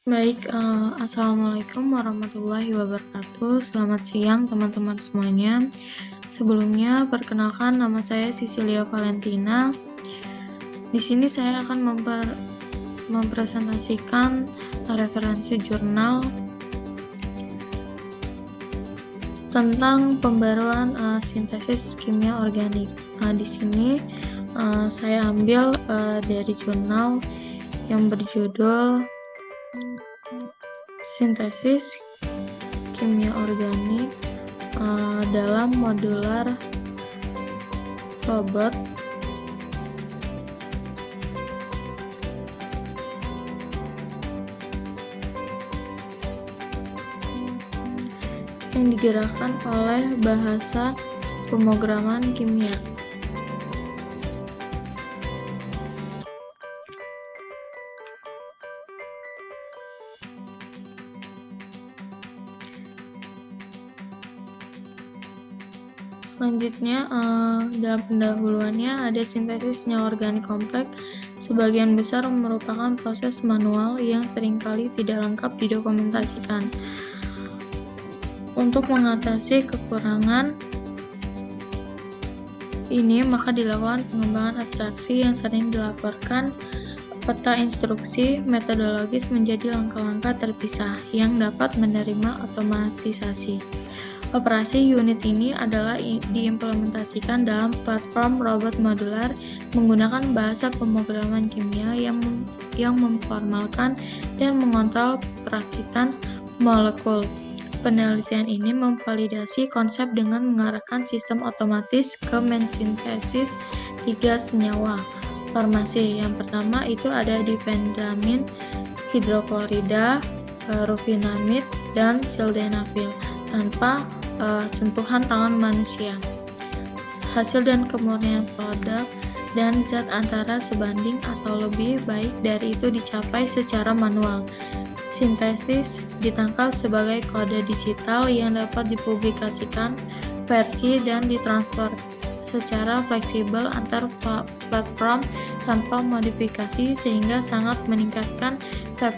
Assalamualaikum warahmatullahi wabarakatuh. Selamat siang teman-teman semuanya. Sebelumnya, perkenalkan nama saya Cecilia Valentina. Di sini saya akan mempresentasikan referensi jurnal tentang pembaruan sintesis kimia organik. Di sini saya ambil dari jurnal yang berjudul Sintesis kimia organik dalam modular robot yang digerakkan oleh bahasa pemrograman kimia. Selanjutnya, dalam pendahuluannya ada sintesis senyawa organik kompleks. Sebagian besar merupakan proses manual yang seringkali tidak lengkap didokumentasikan. Untuk mengatasi kekurangan ini, maka dilakukan pengembangan abstraksi yang sering dilaporkan peta instruksi metodologis menjadi langkah-langkah terpisah yang dapat menerima otomatisasi. Operasi unit ini adalah diimplementasikan dalam platform robot modular menggunakan bahasa pemrograman kimia yang memformalkan dan mengontrol perakitan molekul. Penelitian ini memvalidasi konsep dengan mengarahkan sistem otomatis ke mensintesis 3 senyawa farmasi. Yang pertama itu ada difendramin, hidroklorida, rufinamid, dan sildenafil tanpa sentuhan tangan manusia. Hasil dan kemurnian produk dan zat antara sebanding atau lebih baik dari itu dicapai secara manual. Sintesis ditangkap sebagai kode digital yang dapat dipublikasikan, versi, dan ditransfer secara fleksibel antar platform tanpa modifikasi sehingga sangat meningkatkan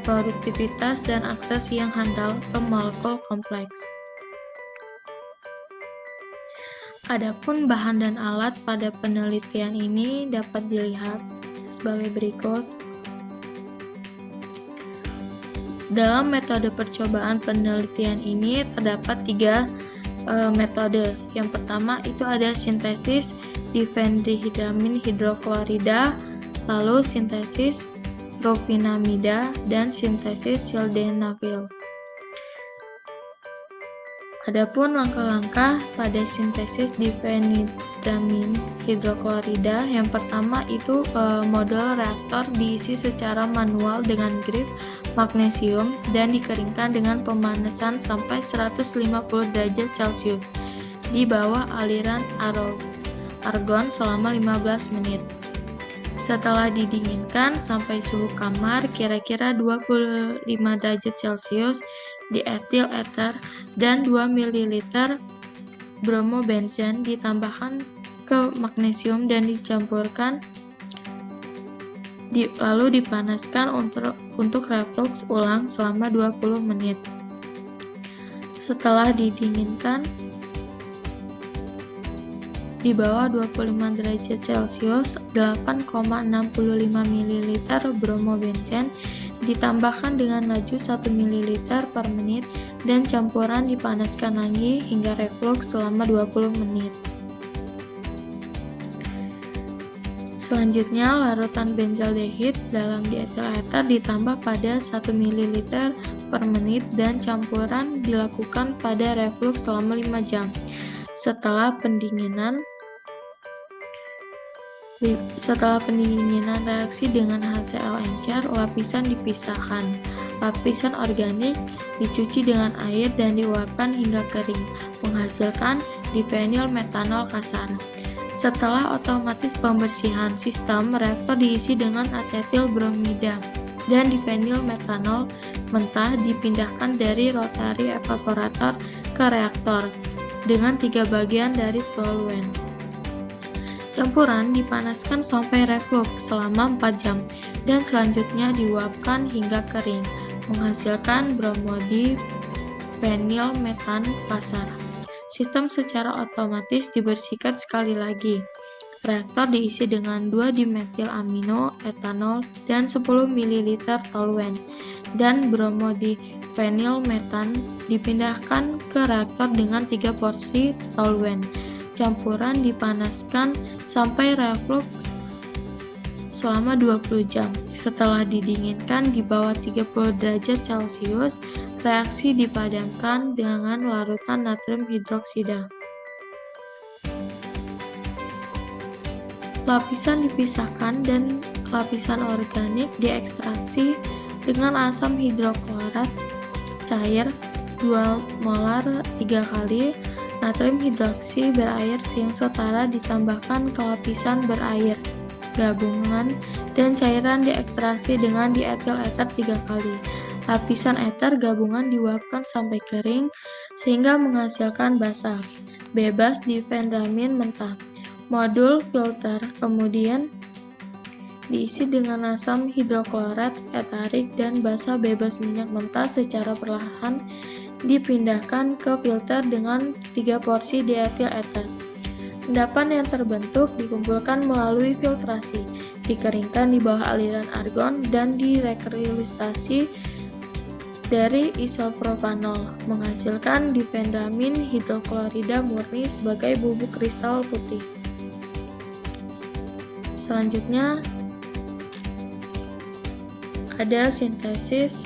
produktivitas dan akses yang handal ke molekul kompleks. Adapun bahan dan alat pada penelitian ini dapat dilihat sebagai berikut. Dalam metode percobaan penelitian ini terdapat 3 metode. Yang pertama itu ada sintesis difendihydramin hidroklorida, lalu sintesis rufinamida, dan sintesis sildenafil. Adapun langkah-langkah pada sintesis difenhidramin hidroklorida, yang pertama itu model reaktor diisi secara manual dengan grip magnesium dan dikeringkan dengan pemanasan sampai 150 derajat Celcius di bawah aliran argon selama 15 menit. Setelah didinginkan sampai suhu kamar kira-kira 25 derajat Celcius, di etil ether dan 2 ml bromobenzen ditambahkan ke magnesium dan dicampurkan, lalu dipanaskan untuk reflux ulang selama 20 menit. Setelah didinginkan di bawah 25 derajat Celcius, 8,65 ml bromobenzen ditambahkan dengan laju 1 ml per menit dan campuran dipanaskan lagi hingga reflux selama 20 menit. Selanjutnya, larutan benzaldehid dalam dietil ether ditambah pada 1 ml per menit dan campuran dilakukan pada reflux selama 5 jam. Setelah pendinginan reaksi dengan HCl encer, lapisan dipisahkan. Lapisan organik dicuci dengan air dan diuapkan hingga kering, menghasilkan difenyl metanol kasar. Setelah otomatis pembersihan sistem, reaktor diisi dengan asetil bromida dan difenyl metanol mentah dipindahkan dari rotary evaporator ke reaktor dengan 3 bagian dari soluen. Campuran dipanaskan sampai reflux selama 4 jam dan selanjutnya diuapkan hingga kering. menghasilkan bromodiphenylmetan kasar. Sistem secara otomatis dibersihkan sekali lagi. Reaktor diisi dengan 2 dimetil-amino etanol dan 10 ml toluen, dan bromodiphenylmetan dipindahkan ke reaktor dengan 3 porsi toluen. Campuran dipanaskan sampai reflux selama 20 jam. Setelah didinginkan di bawah 30 derajat Celcius, reaksi dipadamkan dengan larutan natrium hidroksida. Lapisan dipisahkan dan lapisan organik diekstraksi dengan asam hidroklorat cair 2 molar 3 kali natrium hidroksi berair yang setara ditambahkan ke lapisan berair gabungan dan cairan diekstraksi dengan dietil eter 3 kali. Lapisan eter gabungan diuapkan sampai kering sehingga menghasilkan basa bebas difendramin mentah. Modul filter kemudian diisi dengan asam hidroklorat etarik dan basa bebas minyak mentah secara perlahan dipindahkan ke filter dengan 3 porsi dietil eter. Endapan yang terbentuk dikumpulkan melalui filtrasi, dikeringkan di bawah aliran argon dan direkrilisasi dari isopropanol, menghasilkan difendramin hidroklorida murni sebagai bubuk kristal putih. Selanjutnya ada sintesis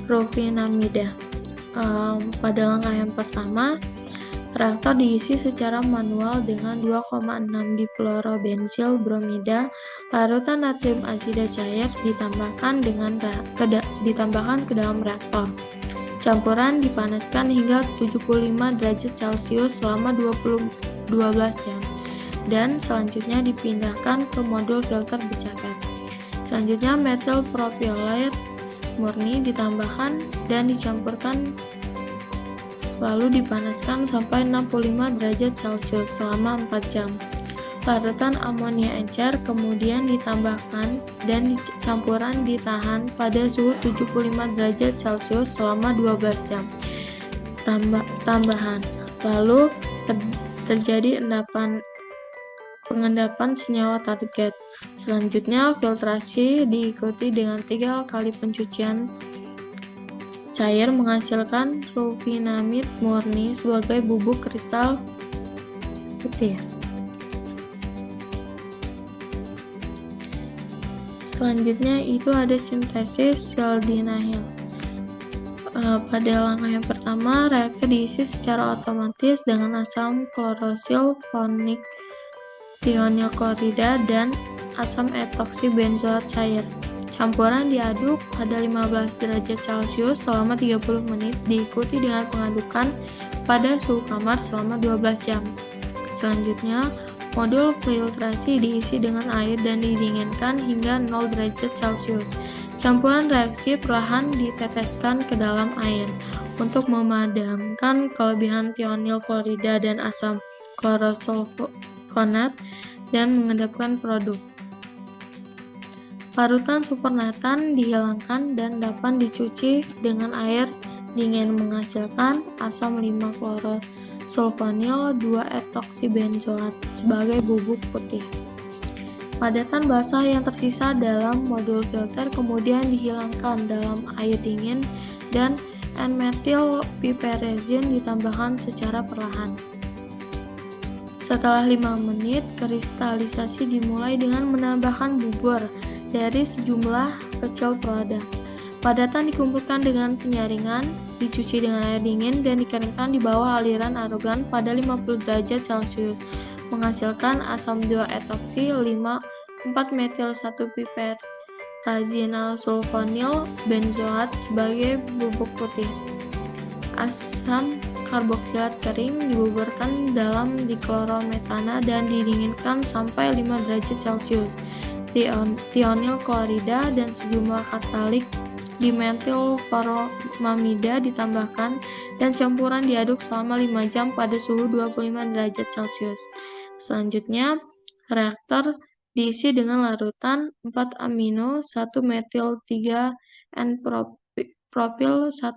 rufinamida. Pada langkah yang pertama, reaktor diisi secara manual dengan 2,6 difluorobensil bromida, larutan natrium asida cair ditambahkan ke dalam reaktor. Campuran dipanaskan hingga 75 derajat Celcius selama 12 jam. Dan selanjutnya dipindahkan ke modul filter bercakap. Selanjutnya metil propiolate murni ditambahkan dan dicampurkan lalu dipanaskan sampai 65 derajat Celcius selama 4 jam. Larutan amonia encer kemudian ditambahkan dan campuran ditahan pada suhu 75 derajat Celcius selama 12 jam. Tambahan. Lalu terjadi pengendapan senyawa target. Selanjutnya, filtrasi diikuti dengan 3 kali pencucian cair menghasilkan rufinamid murni sebagai bubuk kristal putih. Selanjutnya itu ada sintesis sildenafil. Pada langkah yang pertama, reaktor diisi secara otomatis dengan asam klorosil fonik tionil klorida dan asam etoksi benzoat cair. Campuran diaduk pada 15 derajat Celcius selama 30 menit diikuti dengan pengadukan pada suhu kamar selama 12 jam. Selanjutnya, modul filtrasi diisi dengan air dan didinginkan hingga 0 derajat Celcius. Campuran reaksi perlahan diteteskan ke dalam air untuk memadamkan kelebihan tionil klorida dan asam klorosulfonat dan mengendapkan produk. Larutan supernatan dihilangkan dan dapat dicuci dengan air dingin menghasilkan asam 5-klorosulfonil 2-etoksibenzoat sebagai bubuk putih. Padatan basah yang tersisa dalam modul filter kemudian dihilangkan dalam air dingin dan N-metil piperazin ditambahkan secara perlahan. Setelah 5 menit, kristalisasi dimulai dengan menambahkan bubur dari sejumlah kecil produk. Padatan dikumpulkan dengan penyaringan, dicuci dengan air dingin dan dikeringkan di bawah aliran argon pada 50 derajat Celcius, menghasilkan asam 2-etoksi 4-metil-1-piperazinaal sulfonil benzoat sebagai bubuk putih. Asam karboksilat kering dibuburkan dalam diklorometana dan didinginkan sampai 5 derajat Celcius. Tionil klorida dan sejumlah katalik dimetil formamida ditambahkan dan campuran diaduk selama 5 jam pada suhu 25 derajat Celcius. Selanjutnya, reaktor diisi dengan larutan 4-amino 1-metil 3 and Profil